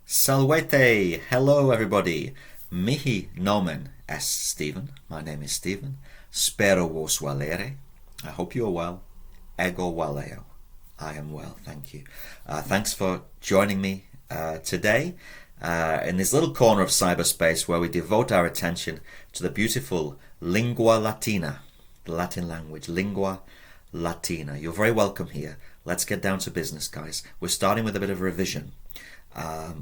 Salvete! Hello everybody! Mihi nomen est Stephen. My name is Stephen. Spero vos valere. I hope you are well. Ego valeo. I am well, thank you. Thanks for joining me today in this little corner of cyberspace where we devote our attention to the beautiful lingua latina, the Latin language, lingua latina. You're very welcome here. Let's get down to business, guys. We're starting with a bit of revision.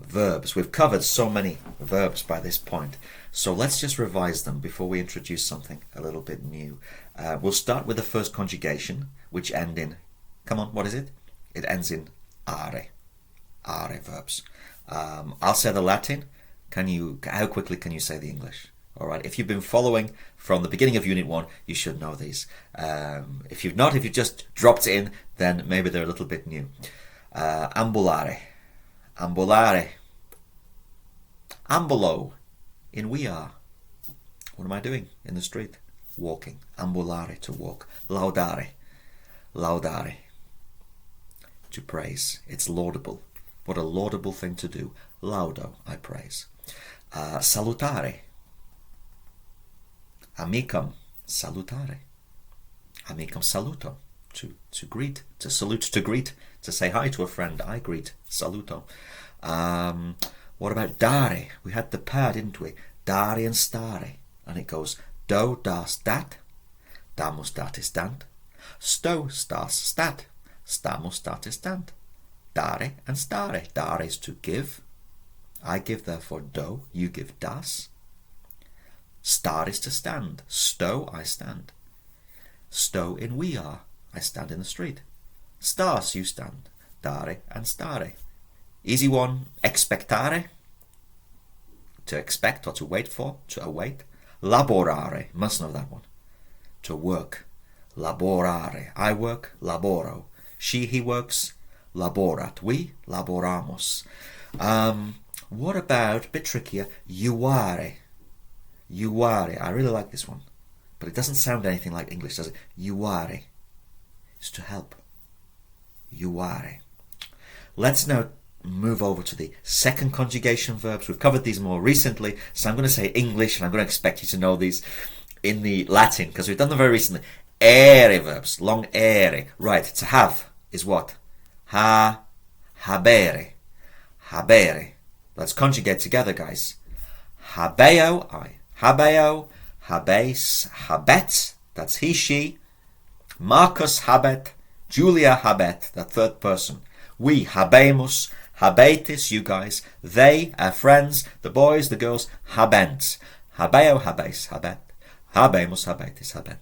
Verbs. We've covered so many verbs by this point, so let's just revise them before we introduce something a little bit new. We'll start with the first conjugation, which end in, come on, what is it? It ends in are. Are verbs. I'll say the Latin. How quickly can you say the English? All right. If you've been following from the beginning of Unit 1, you should know these. If you've not, if you've just dropped in, then maybe they're a little bit new. Ambulare. Ambulare. Ambulo. In we are. What am I doing in the street? Walking. Ambulare, to walk. Laudare. Laudare. To praise. It's laudable. What a laudable thing to do. Laudo, I praise. Salutare. Amicum. Salutare. Amicum saluto. To greet, to salute, to greet, to say hi to a friend. I greet, saluto. What about dare? We had the pair, didn't we? Dare and stare. And it goes do, das, dat. Damus, datis, dant. Sto, stas, stat. Stamus, datis, dant. Dare and stare. Dare is to give. I give, therefore, do. You give, das. Star is to stand. Sto, I stand. Sto in we are. I stand in the street. Stas, you stand. Dare and stare. Easy one. Expectare. To expect or to wait for. To await. Laborare. Must know that one. To work. Laborare. I work. Laboro. She, he works. Laborat. We. Laboramos. What about, a bit trickier, iuare. Iuare. I really like this one. But it doesn't sound anything like English, does it? Iuare. Is to help. Iuare. Let's now move over to the second conjugation verbs. We've covered these more recently, so I'm going to say English, and I'm going to expect you to know these in the Latin, because we've done them very recently. Ere verbs, long ere. Right, to have is what? Habere. Habere. Let's conjugate together, guys. Habeo, I. Habeo, habes, habet. That's he, she. Marcus habet, Julia habet, the third person. We habemus, habetis, you guys. They, our friends, the boys, the girls, habent. Habeo, habes, habet. Habemus, habetis, habent.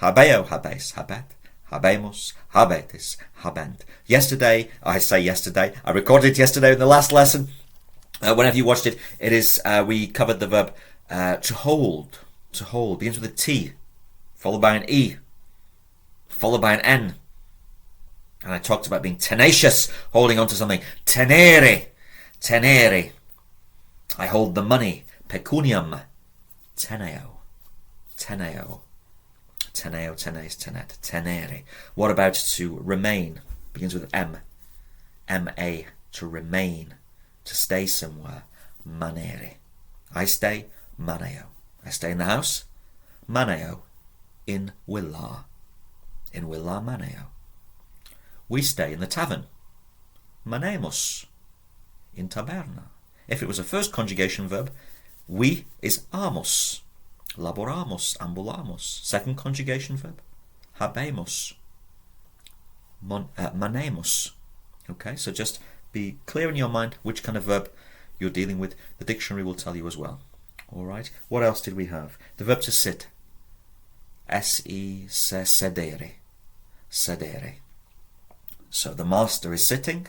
Habeo, habes, habet. Habemus, habetis, habent. Yesterday, I recorded it yesterday in the last lesson. Whenever you watched it, it is, we covered the verb to hold. To hold begins with a T, followed by an E, followed by an N. And I talked about being tenacious, holding on to something. Tenere. Tenere. I hold the money. Pecunium. Teneo. Teneo. Teneo, tenes, tenet. Tenere. What about to remain? Begins with M. M-A. To remain. To stay somewhere. Manere. I stay. Maneo. I stay in the house. Maneo. In villa. In villa maneo. We stay in the tavern. Manemus. In taberna. If it was a first conjugation verb, we is amos. Laboramos, ambulamos. Second conjugation verb, habemus. Manemus. Okay, so just be clear in your mind which kind of verb you're dealing with. The dictionary will tell you as well. All right. What else did we have? The verb to sit. Sedere. Sedere. So the master is sitting.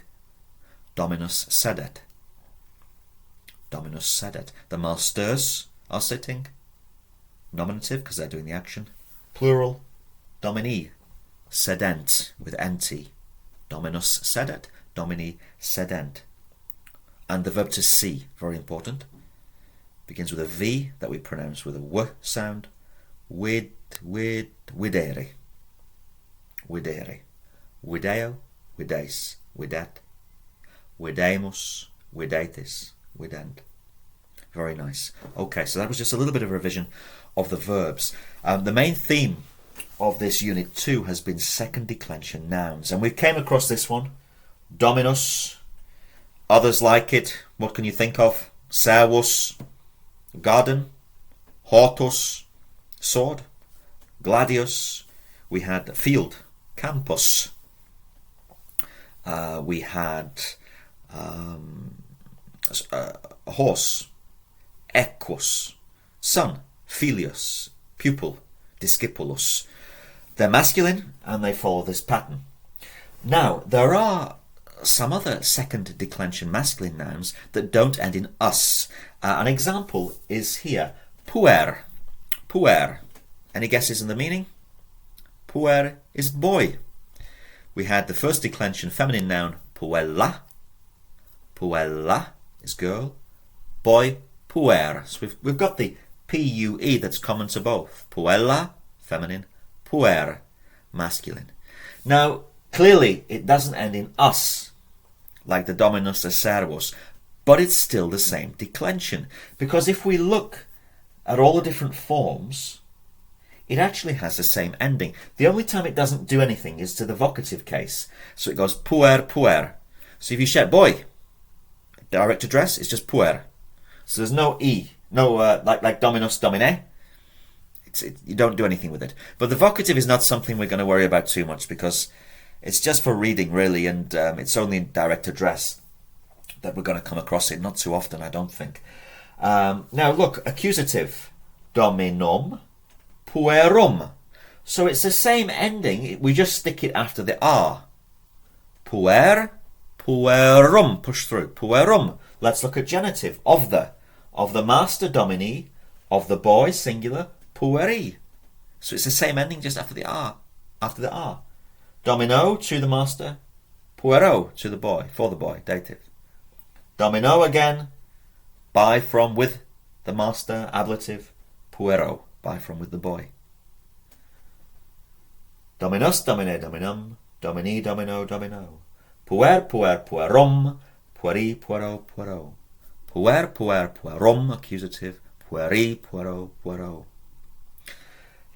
Dominus sedet. Dominus sedet. The masters are sitting. Nominative, because they're doing the action. Plural. Domini. Sedent, with nt. Dominus sedet. Domini sedent. And the verb to see, very important. Begins with a V that we pronounce with a W sound. Videre. Videre. Video, vides, videt. Videmus, videtis, vident. Very nice. Okay, so that was just a little bit of a revision of the verbs. The main theme of this unit 2 has been second declension nouns, and we came across this one, dominus, others like it. What can you think of? Servus, garden, hortus, sword, gladius. We had field, campus. We had a horse, equus, son, filius, pupil, discipulus. They're masculine and they follow this pattern. Now, there are some other second declension masculine nouns that don't end in us. An example is here, puer. Puer. Any guesses in the meaning? Puer is boy. We had the first declension feminine noun, puella. Puella is girl. Boy, puer. So we've got the P-U-E that's common to both. Puella, feminine. Puer, masculine. Now, clearly, it doesn't end in us, like the dominus or servus, but it's still the same declension. Because if we look at all the different forms, it actually has the same ending. The only time it doesn't do anything is to the vocative case. So it goes puer, puer. So if you shout boy, direct address, it's just puer. So there's no E, no like dominus, domine. You don't do anything with it. But the vocative is not something we're going to worry about too much because it's just for reading, really, and it's only in direct address that we're going to come across it. Not too often, I don't think. Now, look, accusative, dominum, puerum. So it's the same ending, we just stick it after the R. Puer, puerum, push through, puerum. Let's look at genitive, of the master, domini, of the boy, singular, pueri. So it's the same ending just after the R. Domino, to the master. Puero, to the boy, for the boy, dative. Domino again, by, from, with the master, ablative. Puero, by, from, with the boy. Dominus, domine, dominum. Domini, domino, domino. Puer, puer, puerum. Pueri, puero, puero. Puer, puer, puerum, accusative. Pueri, puero, puero.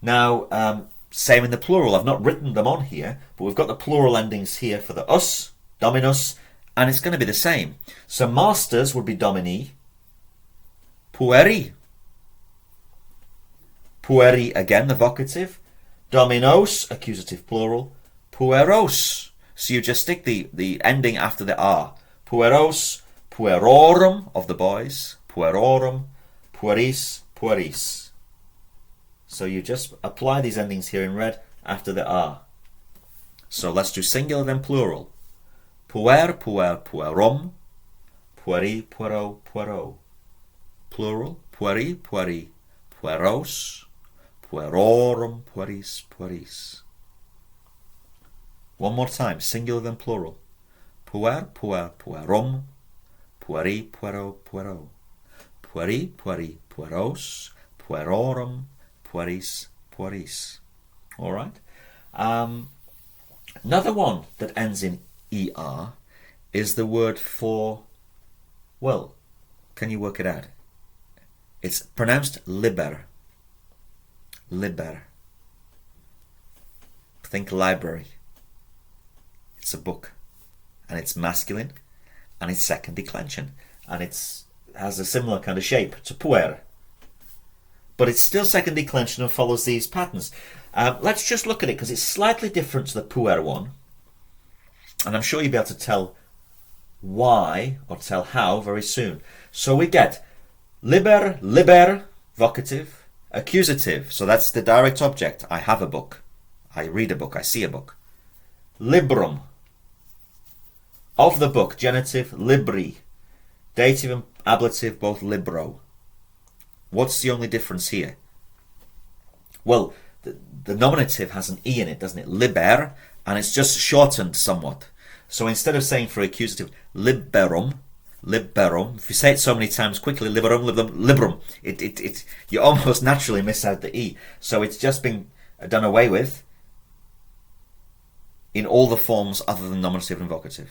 Now, same in the plural. I've not written them on here, but we've got the plural endings here for the us, dominus, and it's going to be the same. So masters would be domini, pueri. Pueri again, the vocative. Dominos, accusative plural. Pueros. So you just stick the ending after the R. Pueros, puerorum of the boys. Puerorum, pueris, pueris. So you just apply these endings here in red after the R. So let's do singular then plural. Puer, puer, puerum. Pueri, puero, puero. Plural. Pueri, pueri, pueros. Puerorum, pueris, pueris. One more time. Singular then plural. Puer, puer, puerum. Pueri, puero, puero. Pueri, pueri, pueros. Puerorum, pueris, pueris. All right. Another one that ends in er is the word for, well, can you work it out? It's pronounced liber. Liber. Think library. It's a book, and it's masculine, and it's second declension, and it has a similar kind of shape to puer. But it's still second declension and follows these patterns. Let's just look at it because it's slightly different to the puer one. And I'm sure you'll be able to tell why or tell how very soon. So we get liber, vocative, accusative. So that's the direct object. I have a book. I read a book. I see a book. Librum. Of the book, genitive, libri. Dative and ablative, both libro. What's the only difference here? Well, the nominative has an E in it, doesn't it? Liber, and it's just shortened somewhat. So instead of saying for accusative, liberum, if you say it so many times quickly, liberum, you almost naturally miss out the E. So it's just been done away with in all the forms other than nominative and vocative.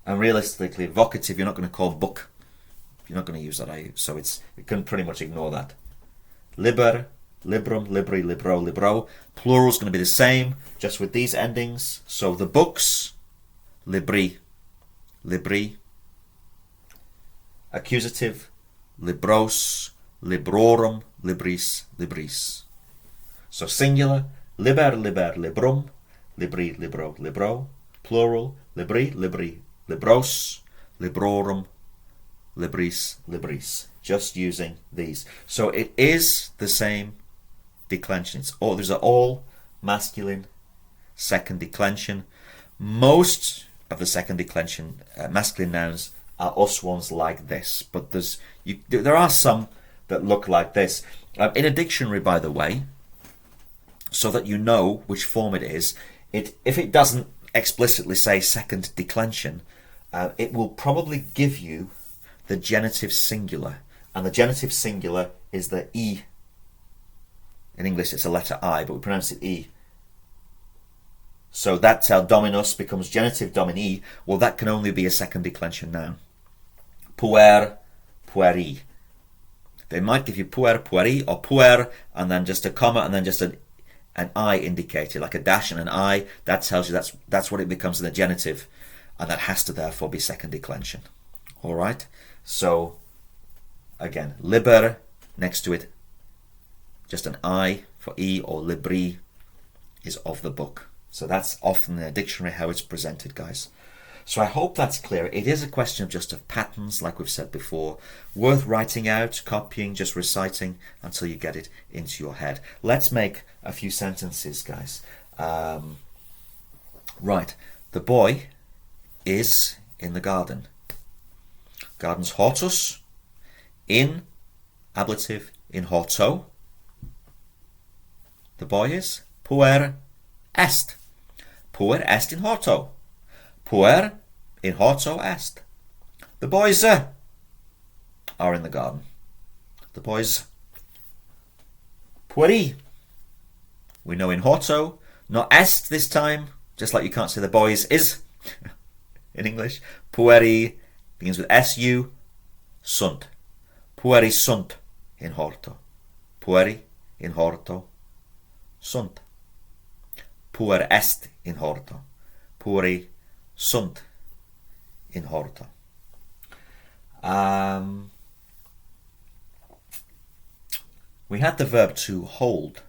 And realistically, vocative, you're not going to call book. You're not going to use that, are you? So you can pretty much ignore that. Liber, librum, libri, libro, libro. Plural is going to be the same, just with these endings. So the books, libri, libri. Accusative, libros, librorum, libris, libris. So singular, liber, liber, librum, libri, libro, libro. Plural, libri, libri, libros, librorum, libris, libris. Just using these. So it is the same declension. These are all masculine second declension. Most of the second declension masculine nouns are us ones like this, but there are some that look like this. In a dictionary, by the way, so that you know which form it is, if it doesn't explicitly say second declension, it will probably give you the genitive singular, and the genitive singular is the E. In English it's a letter I, but we pronounce it E. So that's how dominus becomes genitive domini. Well, that can only be a second declension noun. Puer, pueri. They might give you puer, pueri, or puer, and then just a comma, and then just an I indicated, like a dash and an I. That tells you that's what it becomes in the genitive, and that has to therefore be second declension. All right. So again, liber next to it, just an I for E, or libri is of the book. So that's often in a dictionary how it's presented, guys. So I hope that's clear. It is a question of patterns, like we've said before. Worth writing out, copying, just reciting until you get it into your head. Let's make a few sentences, guys. Right. The boy is in the garden. Garden's hortus. In, ablative, in horto. The boy is puer est. Puer est in horto. Puer in horto est. The boys are in the garden. The boys pueri. We know in horto, not est this time, just like you can't say the boys is in English. Pueri begins with su, sunt. Pueri sunt in horto. Pueri in horto, sunt. Puer est in horto. Pueri sunt in horto. We had the verb to hold,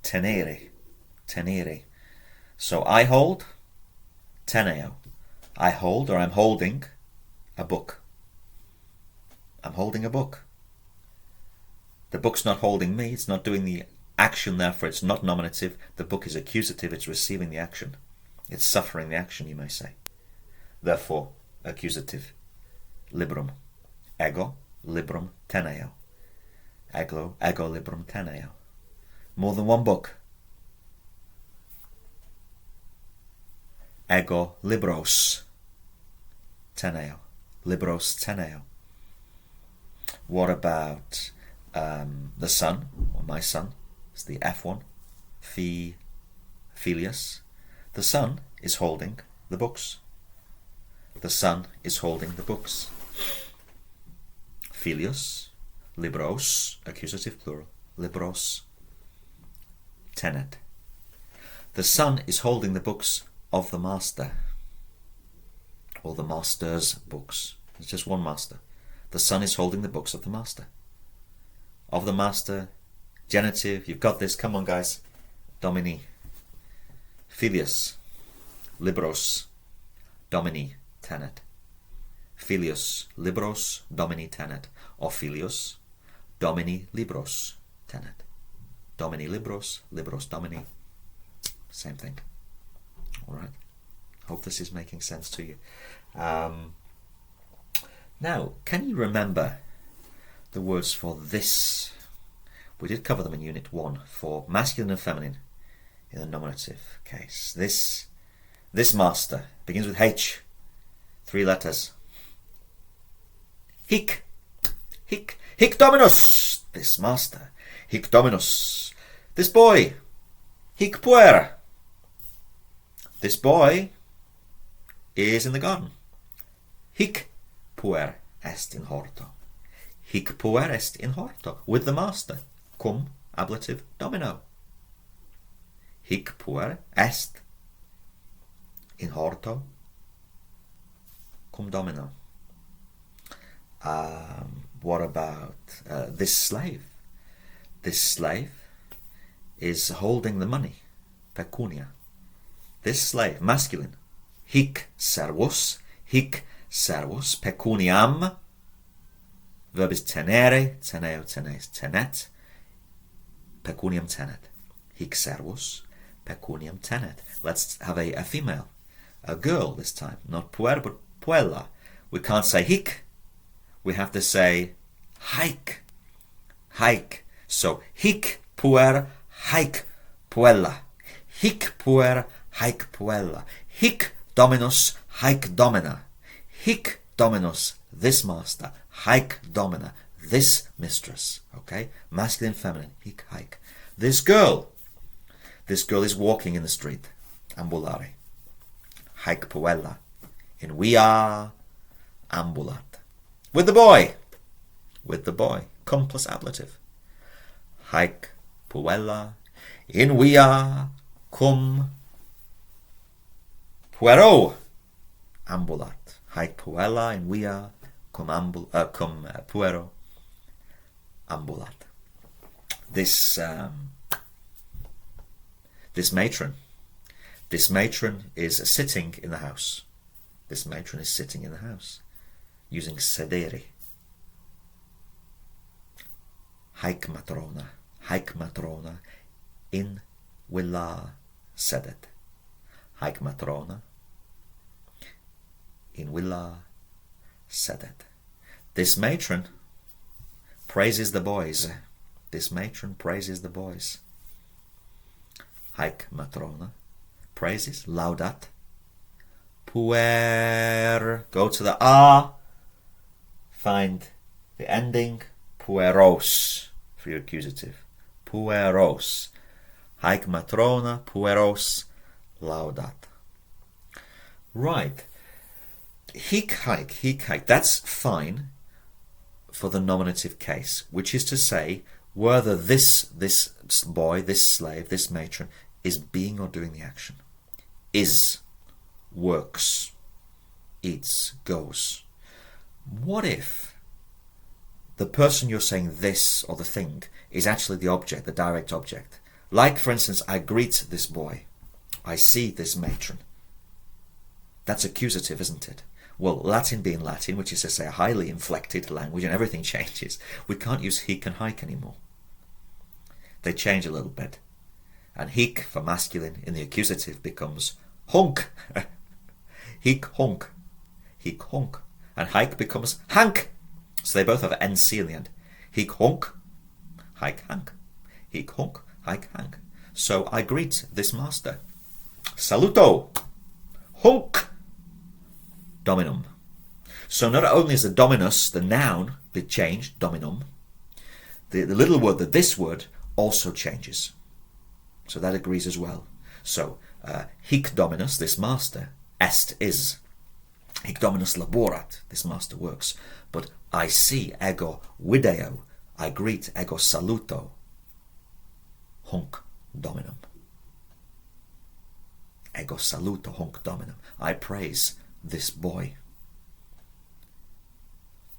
tenere, tenere. So I hold, teneo. I hold, or I'm holding, a book. I'm holding a book. The book's not holding me, it's not doing the action, therefore it's not nominative. The book is accusative, it's receiving the action. It's suffering the action, you may say. Therefore, accusative. Librum. Ego, librum, teneo. Ego, librum, teneo. More than one book. Ego, libros, teneo. Libros, teneo. What about the son, or my son? It's the F1. Filius. The son is holding the books. The son is holding the books. Filius, libros, accusative plural, libros, tenet. The son is holding the books of the master, or the master's books. It's just one master. The son is holding the books of the master. Of the master, genitive, you've got this, come on guys. Domini. Filius, libros, domini, tenet. Filius, libros, domini, tenet. Or filius, domini, libros, tenet. Domini, libros, libros, domini. Same thing. Alright. Hope this is making sense to you. Now, can you remember the words for this? We did cover them in Unit 1 for masculine and feminine in the nominative case. This master begins with H, 3 letters. Hic dominus, this master. Hic dominus, this boy. Hic puer, this boy is in the garden. Hic puer est in horto. Hic puer est in horto, with the master. Cum ablative domino. Hic puer est in horto cum domino. What about this slave? This slave is holding the money, pecunia. This slave, masculine. Hic servus pecuniam. Verb is tenere, teneo, tenes, tenet. Pecuniam tenet. Hic servus pecuniam tenet. Let's have a female, a girl this time, not puer but puella. We can't say hic, we have to say haec, haec. So hic puer haec puella, hic puer haec puella, hic dominus haec domina, hic dominus this master, haec domina this mistress. Okay, masculine, feminine, hic haec. This girl is walking in the street, ambulare, haec puella, in via ambulat. With the boy, cum plus ablative. Haec puella, in via cum puero ambulat. Haec puella, in via cum puero ambulat. This matron is sitting in the house. This matron is sitting in the house, using sedere. Haec matrona, in villa sedet. Haec matrona, in villa sedet. This matron praises the boys. This matron praises the boys. Haec matrona praises, laudat. Puer, go to the a, find the ending, pueros for your accusative. Pueros. Haec matrona pueros laudat. Right. Hic haec, that's fine for the nominative case, which is to say whether this boy, this slave, this matron is being or doing the action. Is, works, eats, goes. What if the person you're saying this or the thing is actually the object, the direct object? Like, for instance, I greet this boy. I see this matron. That's accusative, isn't it? Well, Latin being Latin, which is to say a highly inflected language, and everything changes, we can't use hic and haec anymore. They change a little bit. And hic for masculine in the accusative becomes hunc. Hic hunc. Hic hunc. And haec becomes hank. So they both have nc in the end. Hic hunc, haec hank. Hic hunc, haec hank. So I greet this master. Saluto. Hunc. Dominum. So not only is the dominus, the noun, be changed, dominum, the little word, this word, also changes. So that agrees as well. So hic dominus, this master, est, is. Hic dominus laborat, this master works. But I see, ego video, I greet, ego saluto, hunc dominum. Ego saluto, hunc dominum. I praise this boy.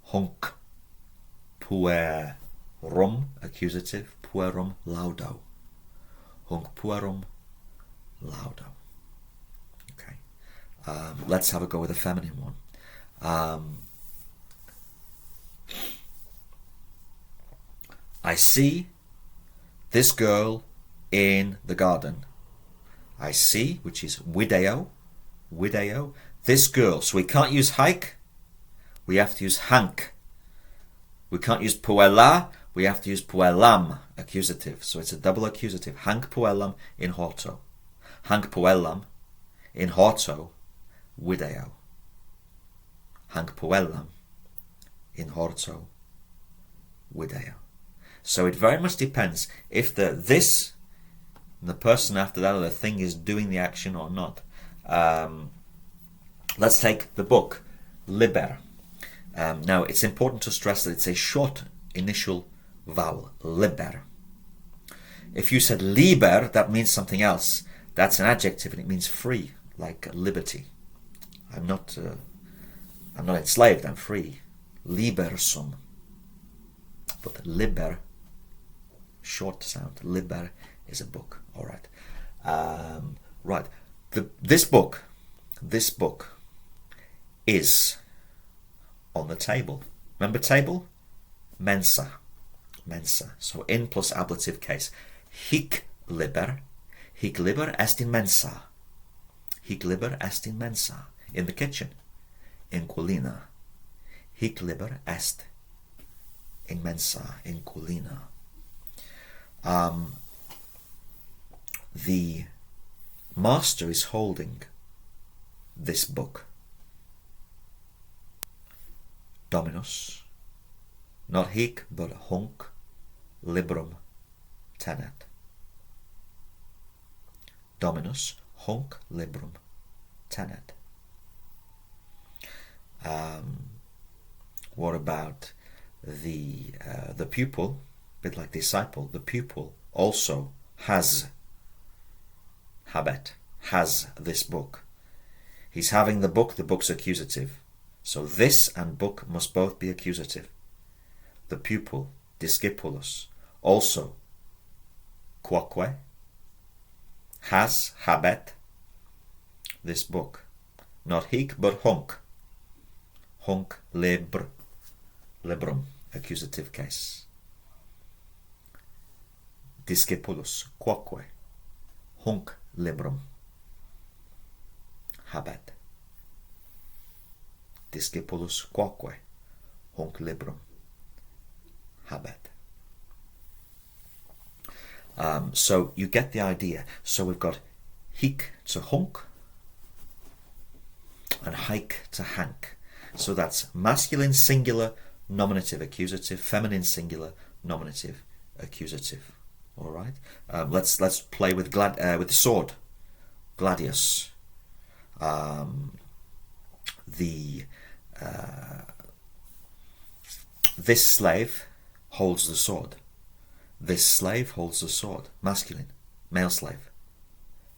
Hunc puerum, accusative, puerum laudo. Hunc puerum laudo. Okay. Let's have a go with a feminine one. I see this girl in the garden. I see, which is video, this girl. So we can't use haec, we have to use hanc. We can't use puella, we have to use puellam, accusative. So it's a double accusative. Hanc puellam in horto. Hanc puellam in horto, video. Hanc puellam in horto, video. So it very much depends if this and the person after that or the thing is doing the action or not. Let's take the book, liber. Now, it's important to stress that it's a short initial vowel, liber. If you said liber, that means something else. That's an adjective and it means free, like liberty. I'm not enslaved, I'm free. Liber sum. But liber, short sound, liber is a book. All right. Right. This book is on the table. Remember table? Mensa. So in plus ablative case. Hic liber est in mensa. Hic liber est in mensa. In the kitchen. In culina. Hic liber est in mensa. In culina. The master is holding this book. Dominus, not hic, but hunc librum tenet. Dominus, hunc librum tenet. What about the pupil? A bit like disciple. The pupil also has this book. He's having the book's accusative. So this and book must both be accusative. The pupil, discipulus, also quoque, habet, this book. Not hic, but hunc. Hunc librum, accusative case. Discipulus, quoque, hunc librum habet. Discipulus quoque, hunc librum habet. So you get the idea. So we've got hic to hunc and haec to hanc. So that's masculine singular nominative accusative, feminine singular nominative accusative. All right. Let's play with the sword. Gladius. This slave holds the sword. This slave holds the sword. Masculine. Male slave.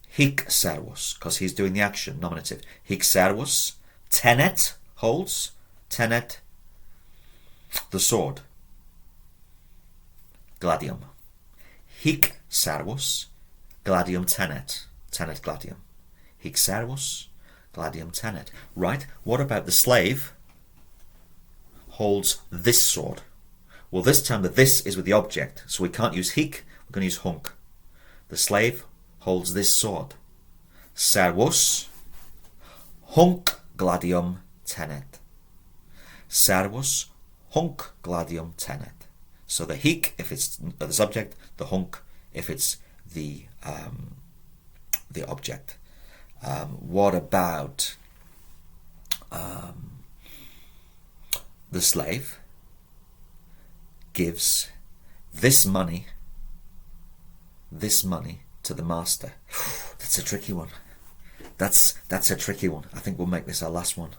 Hic servus, because he's doing the action, nominative. Hic servus. Tenet, holds. Tenet, the sword. Gladium. Hic servus, gladium tenet. Tenet gladium. Hic servus, gladium tenet. Right, what about the slave holds this sword? Well, this time the this is with the object, so we can't use hic, we're going to use hunc. The slave holds this sword. Servus, hunc gladium tenet. Servus, hunc gladium tenet. So the hic if it's the subject, the hunc if it's the object. What about the slave gives this money to the master? That's a tricky one. That's a tricky one. I think we'll make this our last one.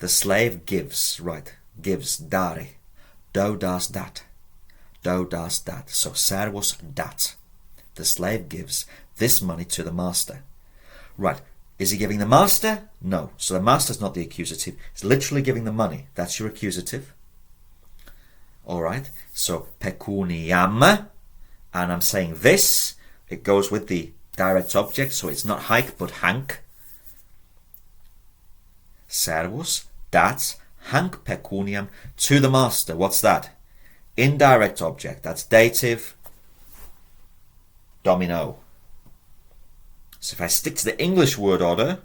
The slave gives, gives, dare, do das dat. Do das dat. So servus dat. The slave gives this money to the master. Right. Is he giving the master? No. So the master's not the accusative. He's literally giving the money. That's your accusative. Alright. So pecuniam. And I'm saying this. It goes with the direct object. So it's not haec but hanc. Servus dat hanc pecuniam to the master. What's that? Indirect object. That's dative. Domino. So if I stick to the English word order,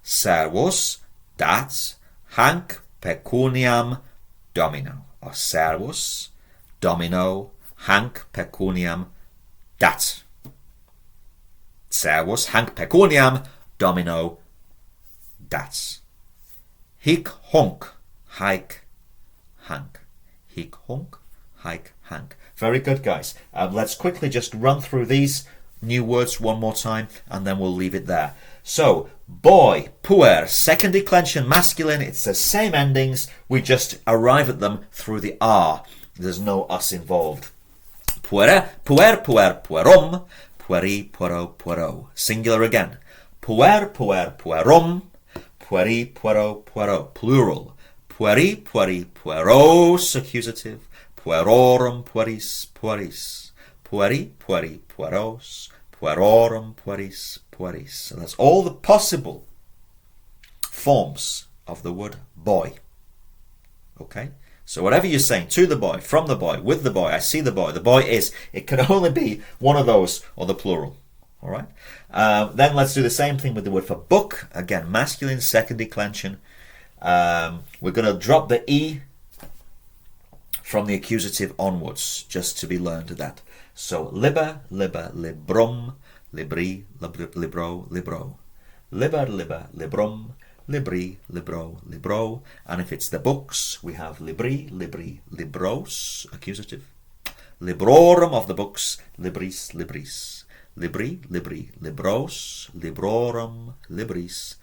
servus dat hanc pecuniam domino. Or servus domino hanc pecuniam dat. Servus hanc pecuniam domino dat. Hic hunc haec hanc. Hic hunc haec hanc. Very good, guys. Let's quickly just run through these new words one more time and then we'll leave it there. So, boy, puer, second declension masculine, it's the same endings, we just arrive at them through the R. There's no us involved. Puer, puer, puer, puerum, pueri, puero, puero. Singular again. Puer, puer, puerum, pueri, puero, puero. Plural. Pueri, pueri, pueros, accusative. Puerorum, pueris, pueris. Pueri, pueri, pueros. Puerorum, pueris, pueris. So that's all the possible forms of the word boy. Okay? So whatever you're saying, to the boy, from the boy, with the boy, I see the boy is, it can only be one of those or the plural. All right? Then let's do the same thing with the word for book. Again, masculine, second declension. We're going to drop the E from the accusative onwards, just to be learned that. So liber, liber, librum, libri, libro, libro. Liber, liber, librum, libri, libro, libro. And if it's the books, we have libri, libri, libros, accusative. Librorum of the books, libris, libris. Libri, libri, libros, librorum, libris,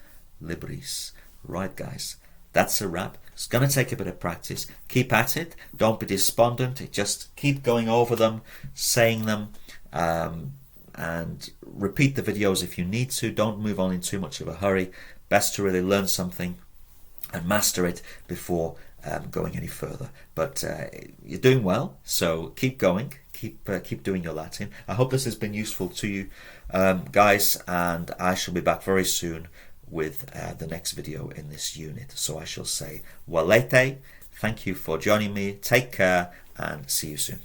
libris. Right, guys, that's a wrap. It's going to take a bit of practice. Keep at it. Don't be despondent. Just keep going over them, saying them, and repeat the videos if you need to. Don't move on in too much of a hurry. Best to really learn something and master it before going any further. But you're doing well, so keep going. Keep doing your Latin. I hope this has been useful to you, guys, and I shall be back very soon with the next video in this unit. So I shall say, Walete, thank you for joining me, take care, and see you soon.